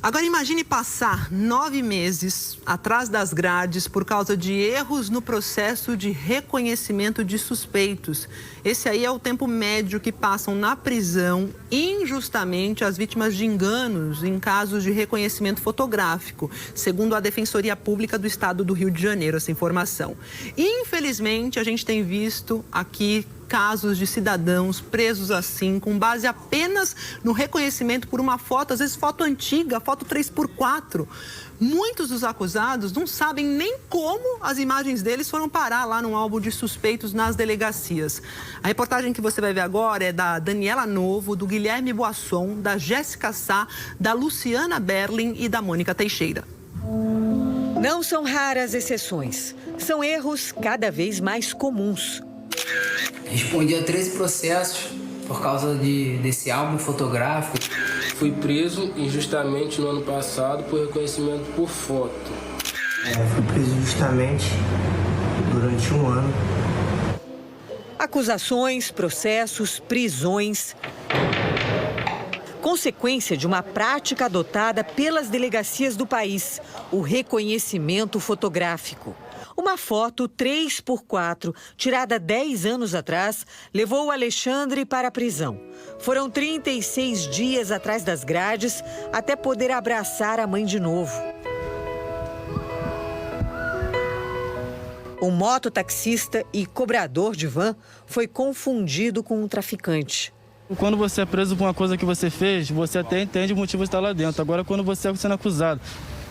Agora imagine passar 9 meses atrás das grades por causa de erros no processo de reconhecimento de suspeitos. Esse aí é o tempo médio que passam na prisão injustamente as vítimas de enganos em casos de reconhecimento fotográfico, segundo a Defensoria Pública do Estado do Rio de Janeiro, essa informação. Infelizmente, a gente tem visto aqui casos de cidadãos presos assim, com base apenas no reconhecimento por uma foto, às vezes foto antiga, foto 3x4. Muitos dos acusados não sabem nem como as imagens deles foram parar lá no álbum de suspeitos nas delegacias. A reportagem que você vai ver agora é da Daniela Novo, do Guilherme Boasson, da Jéssica Sá, da Luciana Berlin e da Mônica Teixeira. Não são raras exceções, são erros cada vez mais comuns. Respondi a 13 processos por causa desse álbum fotográfico. Fui preso injustamente no ano passado por reconhecimento por foto. Fui preso injustamente durante um ano. Acusações, processos, prisões. Consequência de uma prática adotada pelas delegacias do país, o reconhecimento fotográfico. Uma foto 3x4, tirada 10 anos atrás, levou o Alexandre para a prisão. Foram 36 dias atrás das grades até poder abraçar a mãe de novo. O mototaxista e cobrador de van foi confundido com um traficante. Quando você é preso por uma coisa que você fez, você até entende o motivo de estar lá dentro. Agora, quando você está sendo acusado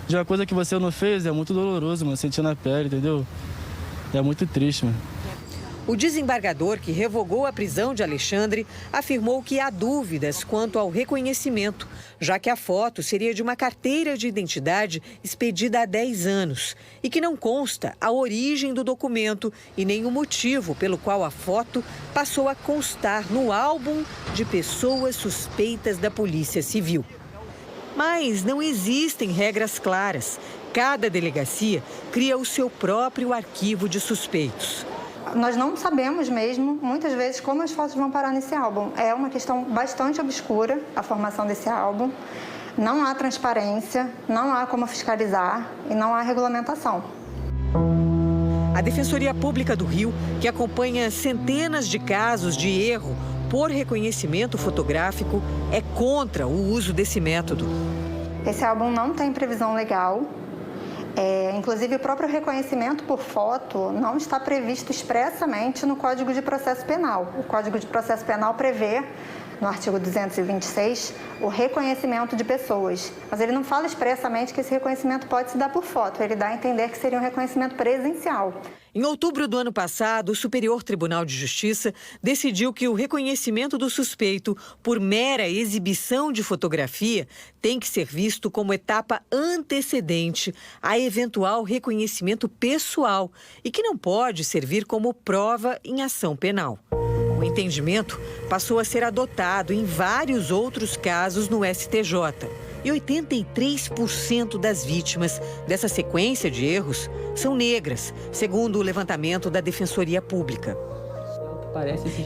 de uma coisa que você não fez, é muito doloroso, mano, sentir na pele, entendeu? É muito triste, mano. O desembargador que revogou a prisão de Alexandre afirmou que há dúvidas quanto ao reconhecimento, já que a foto seria de uma carteira de identidade expedida há 10 anos e que não consta a origem do documento e nem o motivo pelo qual a foto passou a constar no álbum de pessoas suspeitas da Polícia Civil. Mas não existem regras claras. Cada delegacia cria o seu próprio arquivo de suspeitos. Nós não sabemos mesmo, muitas vezes, como as fotos vão parar nesse álbum. É uma questão bastante obscura, a formação desse álbum. Não há transparência, não há como fiscalizar e não há regulamentação. A Defensoria Pública do Rio, que acompanha centenas de casos de erro por reconhecimento fotográfico, é contra o uso desse método. Esse álbum não tem previsão legal. Inclusive, o próprio reconhecimento por foto não está previsto expressamente no Código de Processo Penal. O Código de Processo Penal prevê, no artigo 226, o reconhecimento de pessoas. Mas ele não fala expressamente que esse reconhecimento pode se dar por foto. Ele dá a entender que seria um reconhecimento presencial. Em outubro do ano passado, o Superior Tribunal de Justiça decidiu que o reconhecimento do suspeito por mera exibição de fotografia tem que ser visto como etapa antecedente a eventual reconhecimento pessoal e que não pode servir como prova em ação penal. O entendimento passou a ser adotado em vários outros casos no STJ. E 83% das vítimas dessa sequência de erros são negras, segundo o levantamento da Defensoria Pública.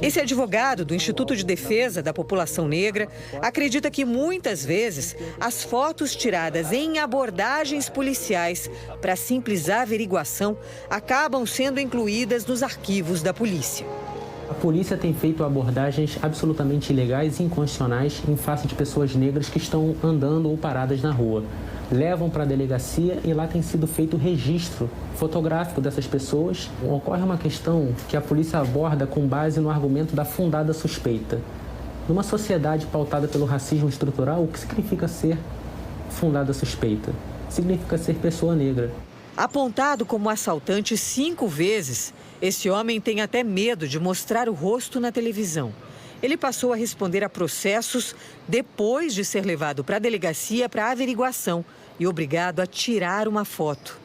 Esse advogado do Instituto de Defesa da População Negra acredita que muitas vezes as fotos tiradas em abordagens policiais para simples averiguação acabam sendo incluídas nos arquivos da polícia. A polícia tem feito abordagens absolutamente ilegais e inconstitucionais em face de pessoas negras que estão andando ou paradas na rua. Levam para a delegacia e lá tem sido feito o registro fotográfico dessas pessoas. Ocorre uma questão que a polícia aborda com base no argumento da fundada suspeita. Numa sociedade pautada pelo racismo estrutural, o que significa ser fundada suspeita? Significa ser pessoa negra. Apontado como assaltante 5 vezes, esse homem tem até medo de mostrar o rosto na televisão. Ele passou a responder a processos depois de ser levado para a delegacia para averiguação e obrigado a tirar uma foto.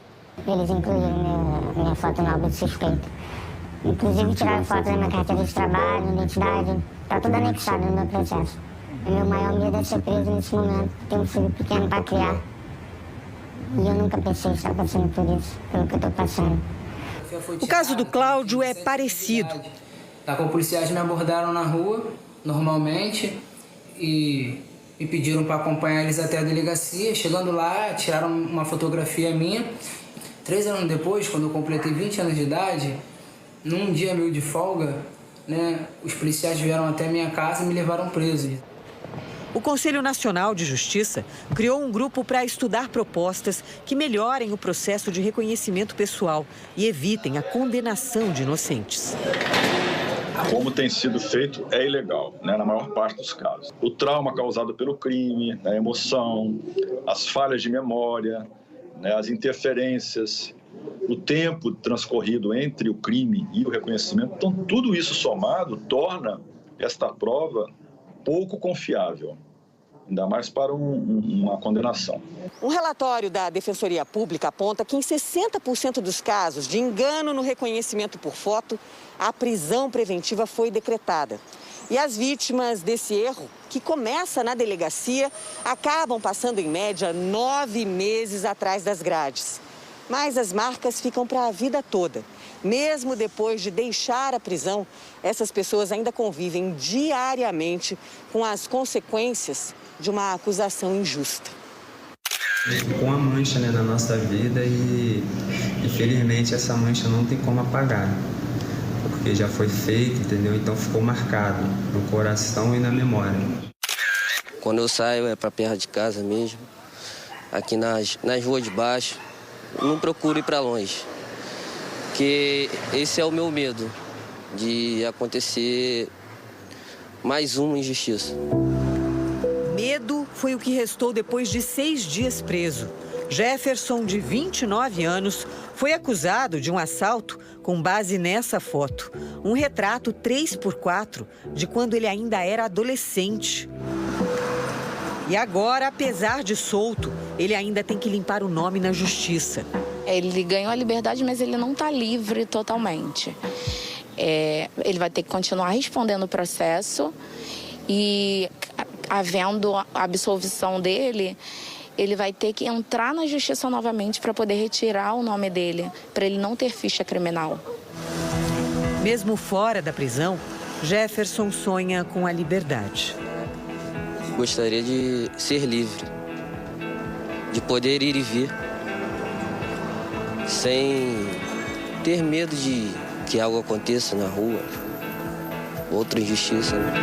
Eles incluíram minha foto no álbum de suspeito. Inclusive tiraram foto da minha carteira de trabalho, identidade. Está tudo anexado no meu processo. O meu maior medo é ser preso nesse momento. Tenho um filho pequeno para criar. E eu nunca pensei estar passando por isso, pelo que eu estou passando. O caso do Cláudio é parecido. Policiais me abordaram na rua, normalmente, e Me pediram para acompanhar eles até a delegacia. Chegando lá, tiraram uma fotografia minha. 3 anos depois, quando eu completei 20 anos de idade, num dia meu de folga, né, os policiais vieram até minha casa e me levaram preso. O Conselho Nacional de Justiça criou um grupo para estudar propostas que melhorem o processo de reconhecimento pessoal e evitem a condenação de inocentes. Como tem sido feito, é ilegal, né, na maior parte dos casos. O trauma causado pelo crime, a emoção, as falhas de memória, né, as interferências, o tempo transcorrido entre o crime e o reconhecimento. Então, tudo isso somado torna esta prova pouco confiável, ainda mais para uma condenação. Um relatório da Defensoria Pública aponta que em 60% dos casos de engano no reconhecimento por foto, a prisão preventiva foi decretada. E as vítimas desse erro, que começa na delegacia, acabam passando em média 9 meses atrás das grades. Mas as marcas ficam para a vida toda. Mesmo depois de deixar a prisão, essas pessoas ainda convivem diariamente com as consequências de uma acusação injusta. Com uma mancha, né, na nossa vida e infelizmente essa mancha não tem como apagar, porque já foi feito, entendeu? Então ficou marcado no coração e na memória. Quando eu saio é para perto de casa mesmo, aqui nas ruas de baixo, não procuro ir para longe. Porque esse é o meu medo, de acontecer mais uma injustiça. Medo foi o que restou depois de 6 dias preso. Jefferson, de 29 anos, foi acusado de um assalto com base nessa foto. Um retrato 3x4 de quando ele ainda era adolescente. E agora, apesar de solto, ele ainda tem que limpar o nome na justiça. Ele ganhou a liberdade, mas ele não está livre totalmente. Ele vai ter que continuar respondendo o processo e, havendo a absolvição dele, ele vai ter que entrar na justiça novamente para poder retirar o nome dele, para ele não ter ficha criminal. Mesmo fora da prisão, Jefferson sonha com a liberdade. Gostaria de ser livre, de poder ir e vir, sem ter medo de que algo aconteça na rua, outra injustiça, né?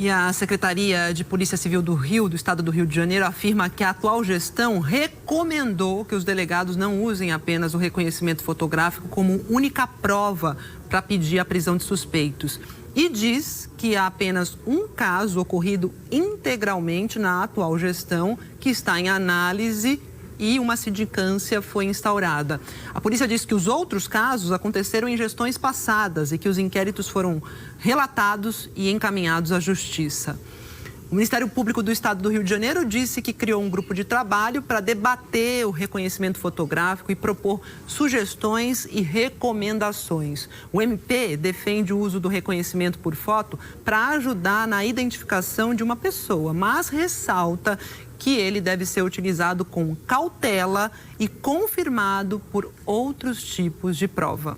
E a Secretaria de Polícia Civil do Rio, do Estado do Rio de Janeiro, afirma que a atual gestão recomendou que os delegados não usem apenas o reconhecimento fotográfico como única prova para pedir a prisão de suspeitos. E diz que há apenas um caso ocorrido integralmente na atual gestão que está em análise e uma sindicância foi instaurada. A polícia diz que os outros casos aconteceram em gestões passadas e que os inquéritos foram relatados e encaminhados à Justiça. O Ministério Público do Estado do Rio de Janeiro disse que criou um grupo de trabalho para debater o reconhecimento fotográfico e propor sugestões e recomendações. O MP defende o uso do reconhecimento por foto para ajudar na identificação de uma pessoa, mas ressalta que ele deve ser utilizado com cautela e confirmado por outros tipos de prova.